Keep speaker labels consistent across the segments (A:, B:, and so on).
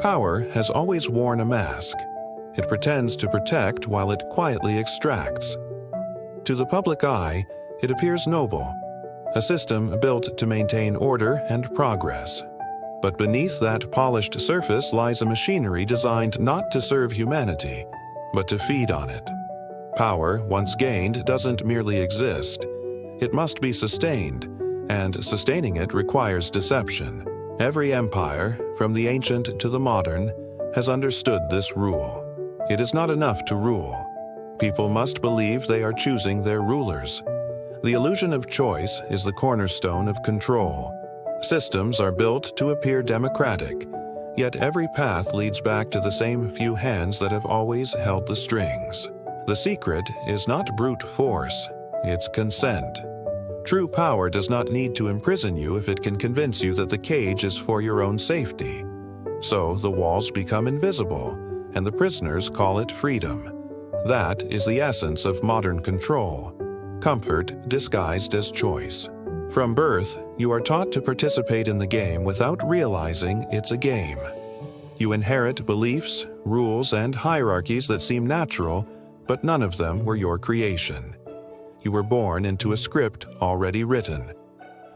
A: Power has always worn a mask. It pretends to protect while it quietly extracts. To the public eye, it appears noble, a system built to maintain order and progress. But beneath that polished surface lies a machinery designed not to serve humanity, but to feed on it. Power, once gained, doesn't merely exist. It must be sustained, and sustaining it requires deception. Every empire, from the ancient to the modern, has understood this rule. It is not enough to rule. People must believe they are choosing their rulers. The illusion of choice is the cornerstone of control. Systems are built to appear democratic, yet every path leads back to the same few hands that have always held the strings. The secret is not brute force, it's consent. True power does not need to imprison you if it can convince you that the cage is for your own safety. So the walls become invisible, and the prisoners call it freedom. That is the essence of modern control. Comfort disguised as choice. From birth, you are taught to participate in the game without realizing it's a game. You inherit beliefs, rules, and hierarchies that seem natural, but none of them were your creation. You were born into a script already written,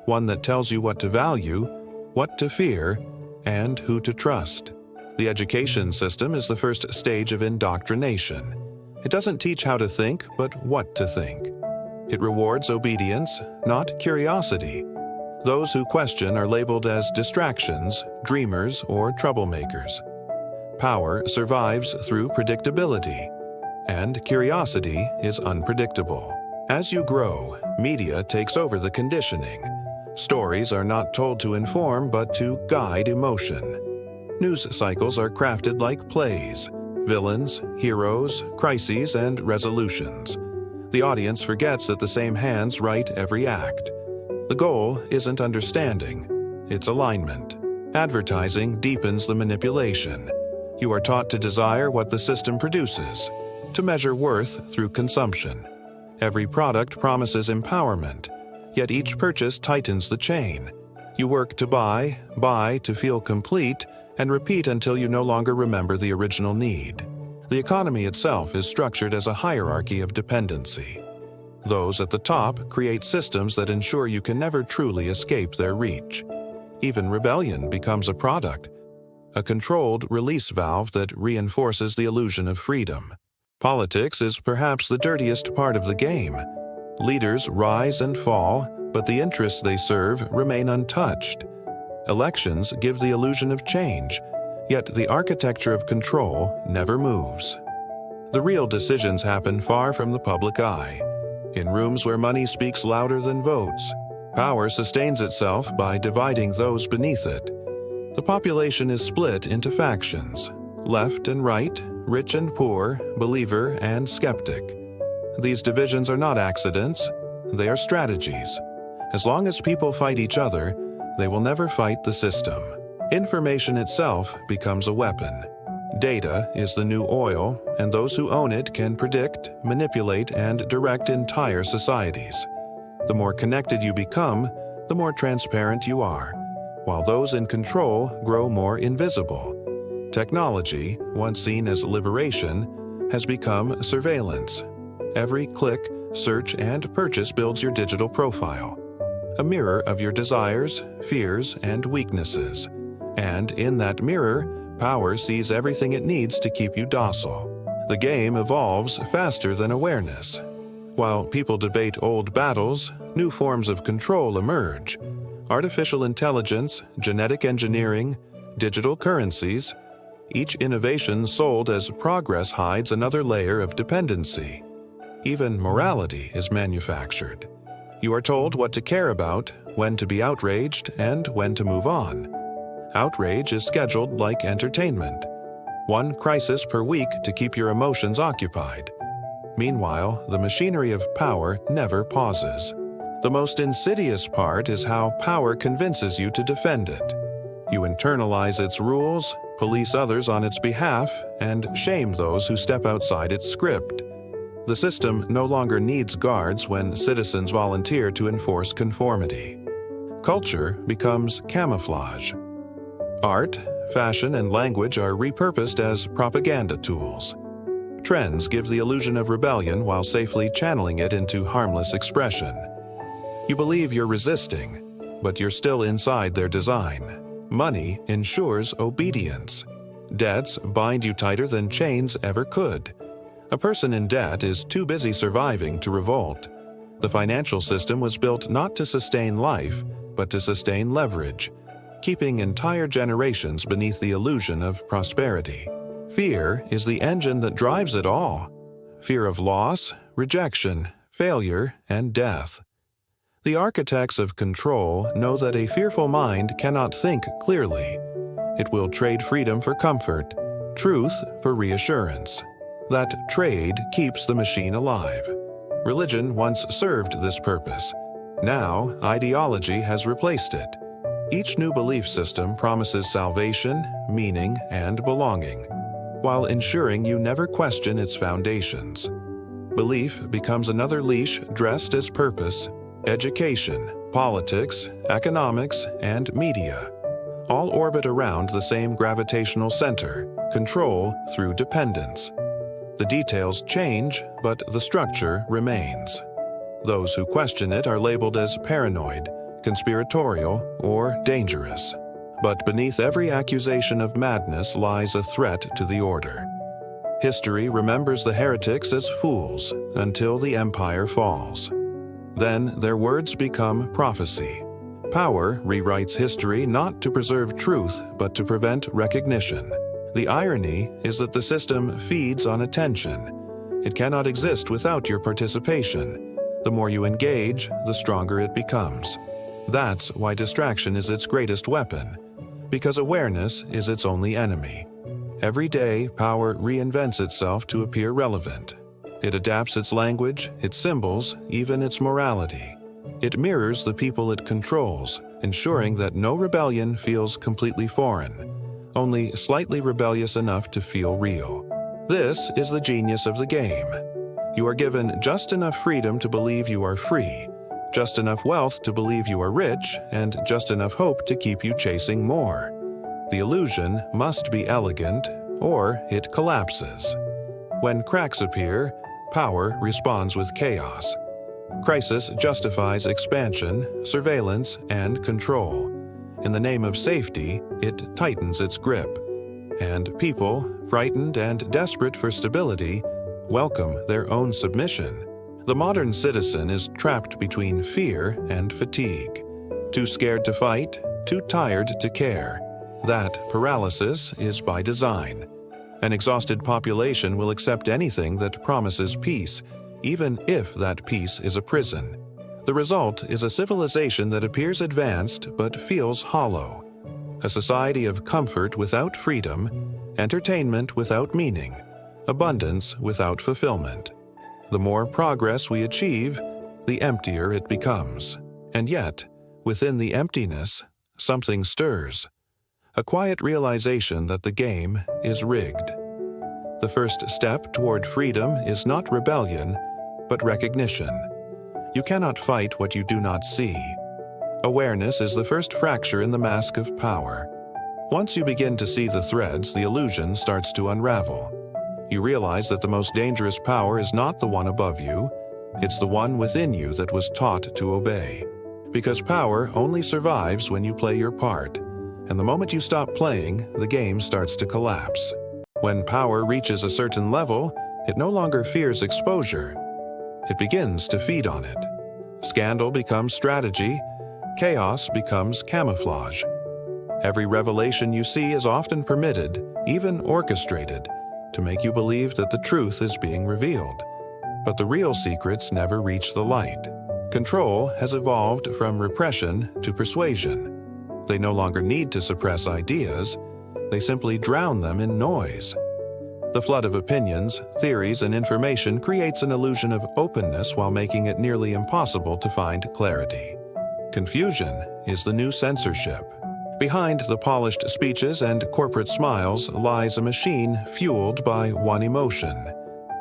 A: one that tells you what to value, what to fear, and who to trust. The education system is the first stage of indoctrination. It doesn't teach how to think, but what to think. It rewards obedience, not curiosity. Those who question are labeled as distractions, dreamers, or troublemakers. Power survives through predictability, and curiosity is unpredictable. As you grow, media takes over the conditioning. Stories are not told to inform, but to guide emotion. News cycles are crafted like plays: villains, heroes, crises, and resolutions. The audience forgets that the same hands write every act. The goal isn't understanding, it's alignment. Advertising deepens the manipulation. You are taught to desire what the system produces, to measure worth through consumption. Every product promises empowerment, yet each purchase tightens the chain. You work to buy to feel complete, and repeat until you no longer remember the original need. The economy itself is structured as a hierarchy of dependency. Those at the top create systems that ensure you can never truly escape their reach. Even rebellion becomes a product, a controlled release valve that reinforces the illusion of freedom. Politics is perhaps the dirtiest part of the game. Leaders rise and fall, but the interests they serve remain untouched. Elections give the illusion of change, yet the architecture of control never moves. The real decisions happen far from the public eye, in rooms where money speaks louder than votes. Power sustains itself by dividing those beneath it. The population is split into factions: left and right, rich and poor, believer and skeptic. These divisions are not accidents, they are strategies. As long as people fight each other, they will never fight the system. Information itself becomes a weapon. Data is the new oil, and those who own it can predict, manipulate, and direct entire societies. The more connected you become, the more transparent you are, while those in control grow more invisible. Technology, once seen as liberation, has become surveillance. Every click, search, and purchase builds your digital profile, a mirror of your desires, fears, and weaknesses. And in that mirror, power sees everything it needs to keep you docile. The game evolves faster than awareness. While people debate old battles, new forms of control emerge. Artificial intelligence, genetic engineering, digital currencies. Each innovation sold as progress hides another layer of dependency. Even morality is manufactured. You are told what to care about, when to be outraged, and when to move on. Outrage is scheduled like entertainment. One crisis per week to keep your emotions occupied. Meanwhile, the machinery of power never pauses. The most insidious part is how power convinces you to defend it. You internalize its rules, police others on its behalf, and shame those who step outside its script. The system no longer needs guards when citizens volunteer to enforce conformity. Culture becomes camouflage. Art, fashion, and language are repurposed as propaganda tools. Trends give the illusion of rebellion while safely channeling it into harmless expression. You believe you're resisting, but you're still inside their design. Money ensures obedience. Debts bind you tighter than chains ever could. A person in debt is too busy surviving to revolt. The financial system was built not to sustain life, but to sustain leverage, keeping entire generations beneath the illusion of prosperity. Fear is the engine that drives it all. Fear of loss, rejection, failure, and death. The architects of control know that a fearful mind cannot think clearly. It will trade freedom for comfort, truth for reassurance. That trade keeps the machine alive. Religion once served this purpose. Now, ideology has replaced it. Each new belief system promises salvation, meaning, and belonging, while ensuring you never question its foundations. Belief becomes another leash dressed as purpose. Education, politics, economics, and media all orbit around the same gravitational center, control through dependence. The details change, but the structure remains. Those who question it are labeled as paranoid, conspiratorial, or dangerous. But beneath every accusation of madness lies a threat to the order. History remembers the heretics as fools until the empire falls. Then their words become prophecy. Power rewrites history not to preserve truth, but to prevent recognition. The irony is that the system feeds on attention. It cannot exist without your participation. The more you engage, the stronger it becomes. That's why distraction is its greatest weapon, because awareness is its only enemy. Every day, power reinvents itself to appear relevant. It adapts its language, its symbols, even its morality. It mirrors the people it controls, ensuring that no rebellion feels completely foreign, only slightly rebellious enough to feel real. This is the genius of the game. You are given just enough freedom to believe you are free, just enough wealth to believe you are rich, and just enough hope to keep you chasing more. The illusion must be elegant, or it collapses. When cracks appear, power responds with chaos. Crisis justifies expansion, surveillance, and control. In the name of safety, it tightens its grip. And people, frightened and desperate for stability, welcome their own submission. The modern citizen is trapped between fear and fatigue. Too scared to fight, too tired to care. That paralysis is by design. An exhausted population will accept anything that promises peace, even if that peace is a prison. The result is a civilization that appears advanced but feels hollow. A society of comfort without freedom, entertainment without meaning, abundance without fulfillment. The more progress we achieve, the emptier it becomes. And yet, within the emptiness, something stirs. A quiet realization that the game is rigged. The first step toward freedom is not rebellion, but recognition. You cannot fight what you do not see. Awareness is the first fracture in the mask of power. Once you begin to see the threads, the illusion starts to unravel. You realize that the most dangerous power is not the one above you, it's the one within you that was taught to obey. Because power only survives when you play your part, and the moment you stop playing, the game starts to collapse. When power reaches a certain level, it no longer fears exposure. It begins to feed on it. Scandal becomes strategy, chaos becomes camouflage. Every revelation you see is often permitted, even orchestrated, to make you believe that the truth is being revealed. But the real secrets never reach the light. Control has evolved from repression to persuasion. They no longer need to suppress ideas, they simply drown them in noise. The flood of opinions, theories, and information creates an illusion of openness while making it nearly impossible to find clarity. Confusion is the new censorship. Behind the polished speeches and corporate smiles lies a machine fueled by one emotion: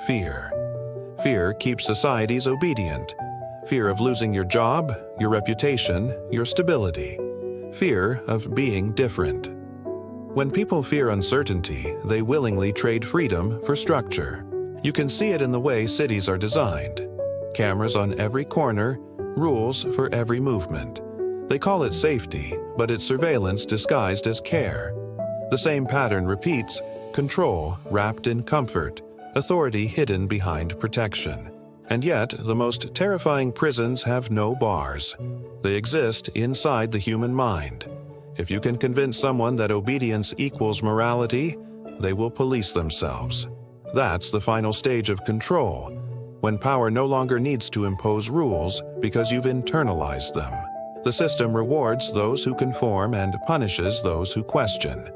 A: fear. Fear keeps societies obedient. Fear of losing your job, your reputation, your stability. Fear of being different. When people fear uncertainty, they willingly trade freedom for structure. You can see it in the way cities are designed. Cameras on every corner, rules for every movement. They call it safety, but it's surveillance disguised as care. The same pattern repeats: control wrapped in comfort, authority hidden behind protection. And yet, the most terrifying prisons have no bars. They exist inside the human mind. If you can convince someone that obedience equals morality, they will police themselves. That's the final stage of control, when power no longer needs to impose rules because you've internalized them. The system rewards those who conform and punishes those who question.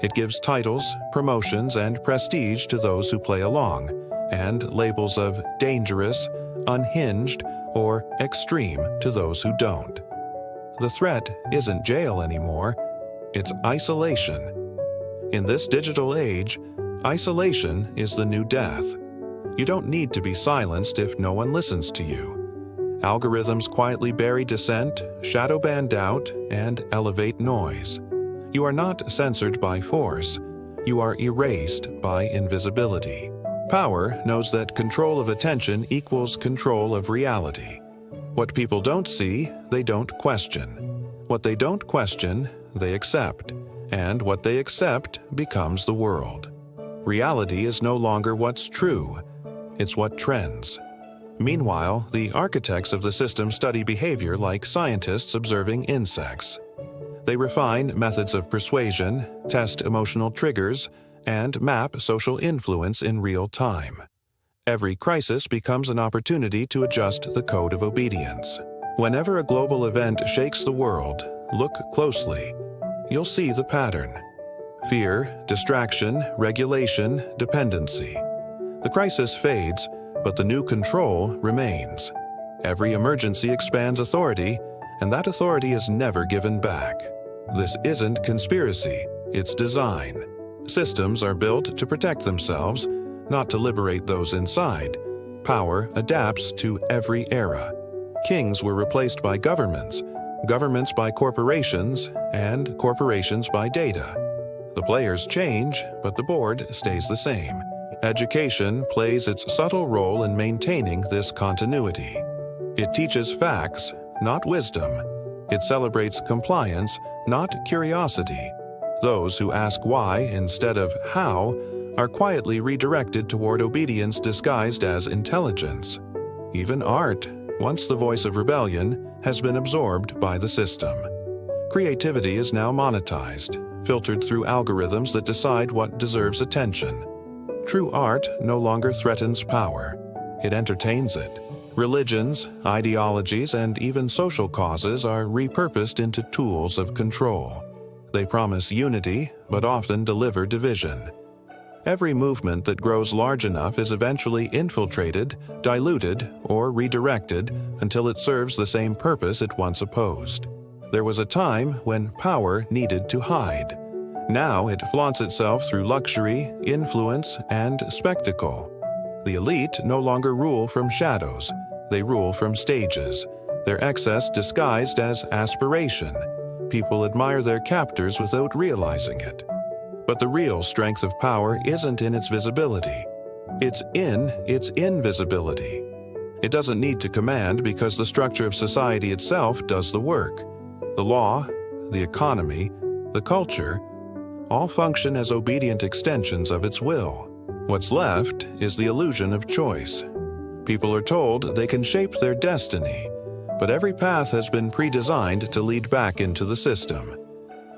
A: It gives titles, promotions, and prestige to those who play along, and labels of dangerous, unhinged, or extreme to those who don't. The threat isn't jail anymore, it's isolation. In this digital age, isolation is the new death. You don't need to be silenced if no one listens to you. Algorithms quietly bury dissent, shadow ban doubt, and elevate noise. You are not censored by force. You are erased by invisibility. Power knows that control of attention equals control of reality. What people don't see, they don't question. What they don't question, they accept. And what they accept becomes the world. Reality is no longer what's true, it's what trends. Meanwhile, the architects of the system study behavior like scientists observing insects. They refine methods of persuasion, test emotional triggers, and map social influence in real time. Every crisis becomes an opportunity to adjust the code of obedience. Whenever a global event shakes the world, look closely. You'll see the pattern. Fear, distraction, regulation, dependency. The crisis fades, but the new control remains. Every emergency expands authority, and that authority is never given back. This isn't conspiracy, it's design. Systems are built to protect themselves, not to liberate those inside. Power adapts to every era. Kings were replaced by governments, governments by corporations, and corporations by data. The players change, but the board stays the same. Education plays its subtle role in maintaining this continuity. It teaches facts, not wisdom. It celebrates compliance, not curiosity. Those who ask why instead of how are quietly redirected toward obedience disguised as intelligence. Even art, once the voice of rebellion, has been absorbed by the system. Creativity is now monetized, filtered through algorithms that decide what deserves attention. True art no longer threatens power. It entertains it. Religions, ideologies, and even social causes are repurposed into tools of control. They promise unity, but often deliver division. Every movement that grows large enough is eventually infiltrated, diluted, or redirected until it serves the same purpose it once opposed. There was a time when power needed to hide. Now it flaunts itself through luxury, influence, and spectacle. The elite no longer rule from shadows, they rule from stages, their excess disguised as aspiration. People admire their captors without realizing it. But the real strength of power isn't in its visibility. It's in its invisibility. It doesn't need to command because the structure of society itself does the work. The law, the economy, the culture, all function as obedient extensions of its will. What's left is the illusion of choice. People are told they can shape their destiny, but every path has been pre-designed to lead back into the system.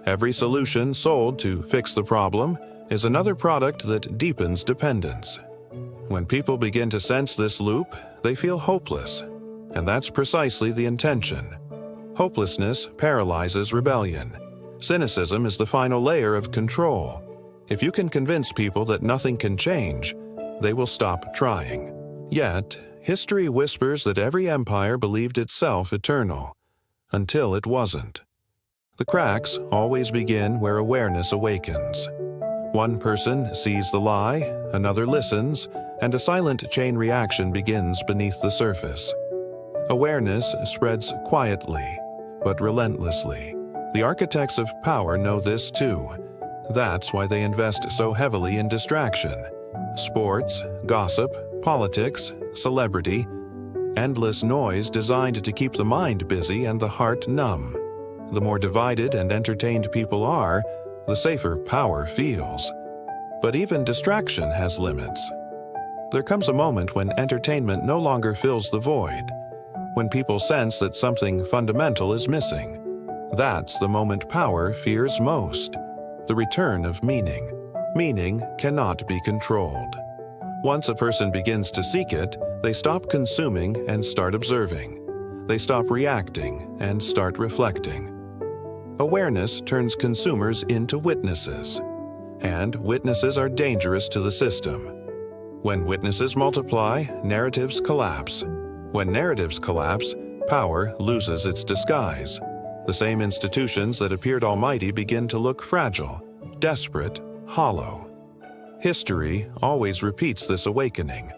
A: Every solution sold to fix the problem is another product that deepens dependence. When people begin to sense this loop, they feel hopeless, and that's precisely the intention. Hopelessness paralyzes rebellion. Cynicism is the final layer of control. If you can convince people that nothing can change, they will stop trying. Yet, history whispers that every empire believed itself eternal, until it wasn't. The cracks always begin where awareness awakens. One person sees the lie, another listens, and a silent chain reaction begins beneath the surface. Awareness spreads quietly, but relentlessly. The architects of power know this too. That's why they invest so heavily in distraction. Sports, gossip, politics, celebrity, endless noise designed to keep the mind busy and the heart numb. The more divided and entertained people are, the safer power feels. But even distraction has limits. There comes a moment when entertainment no longer fills the void, when people sense that something fundamental is missing. That's the moment power fears most, the return of meaning. Meaning cannot be controlled. Once a person begins to seek it, they stop consuming and start observing. They stop reacting and start reflecting. Awareness turns consumers into witnesses, and witnesses are dangerous to the system. When witnesses multiply, narratives collapse. When narratives collapse, power loses its disguise. The same institutions that appeared almighty begin to look fragile, desperate, hollow. History always repeats this awakening.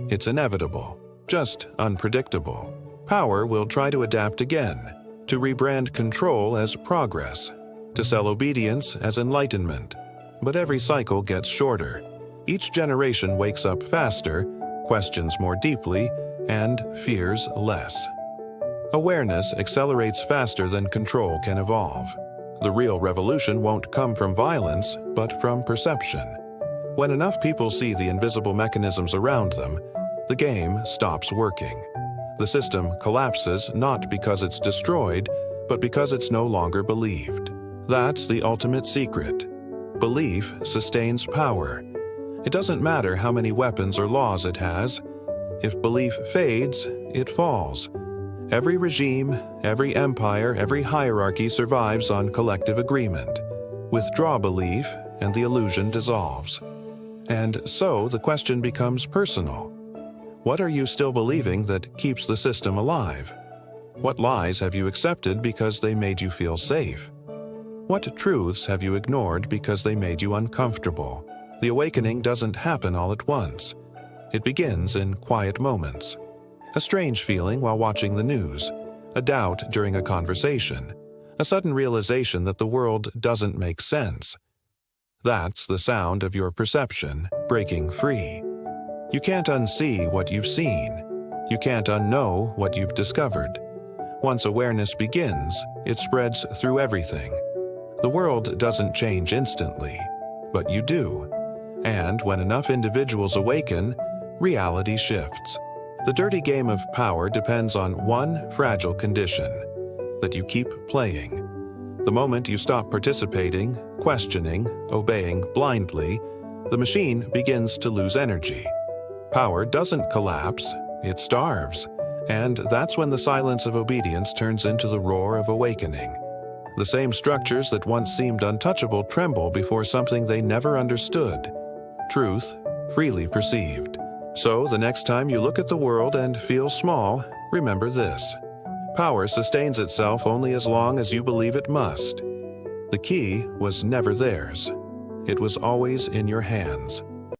A: It's inevitable, just unpredictable. Power will try to adapt again, to rebrand control as progress, to sell obedience as enlightenment. But every cycle gets shorter. Each generation wakes up faster, questions more deeply, and fears less. Awareness accelerates faster than control can evolve. The real revolution won't come from violence, but from perception. When enough people see the invisible mechanisms around them, the game stops working. The system collapses not because it's destroyed, but because it's no longer believed. That's the ultimate secret. Belief sustains power. It doesn't matter how many weapons or laws it has. If belief fades, it falls. Every regime, every empire, every hierarchy survives on collective agreement. Withdraw belief, and the illusion dissolves. And so the question becomes personal. What are you still believing that keeps the system alive? What lies have you accepted because they made you feel safe? What truths have you ignored because they made you uncomfortable? The awakening doesn't happen all at once. It begins in quiet moments. A strange feeling while watching the news, a doubt during a conversation, a sudden realization that the world doesn't make sense. That's the sound of your perception breaking free. You can't unsee what you've seen. You can't unknow what you've discovered. Once awareness begins, it spreads through everything. The world doesn't change instantly, but you do. And when enough individuals awaken, reality shifts. The dirty game of power depends on one fragile condition: that you keep playing. The moment you stop participating, questioning, obeying blindly, the machine begins to lose energy. Power doesn't collapse, it starves. And that's when the silence of obedience turns into the roar of awakening. The same structures that once seemed untouchable tremble before something they never understood: truth, freely perceived. So the next time you look at the world and feel small, remember this: power sustains itself only as long as you believe it must. The key was never theirs. It was always in your hands.